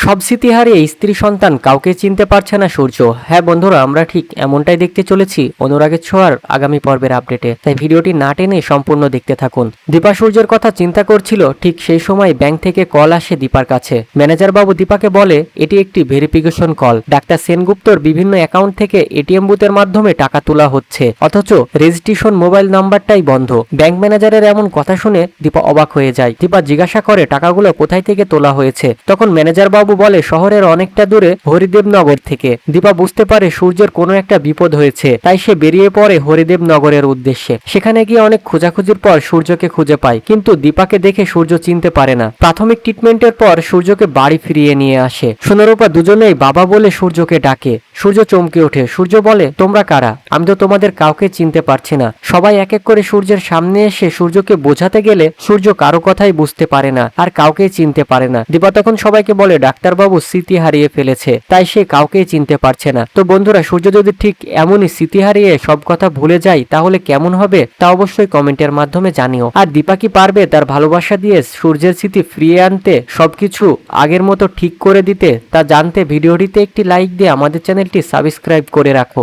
সব স্মৃতি হারিয়ে স্ত্রী সন্তান কাউকে চিনতে পারছে না সূর্য। হ্যাঁ বন্ধুরা, আমরা ঠিক এমনটাই দেখতে চলেছি অনুরাগের ছোঁয়ার আগামী পর্বের আপডেটে, তাই ভিডিওটি না টেনে সম্পূর্ণ দেখতে থাকুন। দীপা সূর্যের কথা চিন্তা করছিল, ঠিক সেই সময় ব্যাংক থেকে কল আসে দীপার কাছে। ম্যানেজার বাবু দীপাকে বলে এটি একটি ভেরিফিকেশন কল, ডাক্তার সেনগুপ্তর বিভিন্ন অ্যাকাউন্ট থেকে এটিএম বুথের মাধ্যমে টাকা তোলা হচ্ছে, অথচ রেজিস্ট্রেশন মোবাইল নাম্বারটাই বন্ধ। ব্যাংক ম্যানেজারের এমন কথা শুনে দীপা অবাক হয়ে যায়। দীপা জিজ্ঞাসা করে টাকাগুলো কোথায় থেকে তোলা হয়েছে। তখন ম্যানেজার বাবু বলে শহরের অনেকটা দূরে হরিদেবনগর থেকে। দীপা বুঝতে পারে সূর্যের কোনো একটা বিপদ হয়েছে, তাই সে বেরিয়ে পড়ে হরিদেবনগরের উদ্দেশ্যে। সেখানে গিয়ে অনেক খোঁজাখুঁজির পর সূর্যকে খুঁজে পায়, কিন্তু দীপাকে দেখে সূর্য চিনতে পারে না। প্রাথমিক ট্রিটমেন্টের পর সূর্যকে বাড়ি ফিরিয়ে নিয়ে আসে। সোনারূপা দুজনেই বাবা বলে সূর্যকে ডাকে। সূর্য চমকে ওঠে। সূর্য বলে তোমরা কারা? আমি তো তোমাদের কাউকে চিনতে পারছি না। সবাই এক এক করে সূর্যের সামনে এসে সূর্যকে বোঝাতে গেলে সূর্য কারো কথাই বুঝতে পারে না আর কাউকে চিনতে পারে না। দীপা তখন সবাইকে বলে ডাক্তারবাবু স্মৃতি হারিয়ে ফেলেছে, তাই সে কাউকেই চিনতে পারছে না। তো বন্ধুরা, সূর্য যদি ঠিক এমনই স্মৃতি হারিয়ে সব কথা ভুলে যায় তাহলে কেমন হবে তা অবশ্যই কমেন্টের মাধ্যমে জানিও। আর দীপা কি পারবে তার ভালোবাসা দিয়ে সূর্যের স্মৃতি ফিরিয়ে আনতে, সবকিছু আগের মতো ঠিক করে দিতে? তা জানতে ভিডিওটিতে একটি লাইক দিয়ে আমাদের চ্যানেলটি সাবস্ক্রাইব করে রাখো।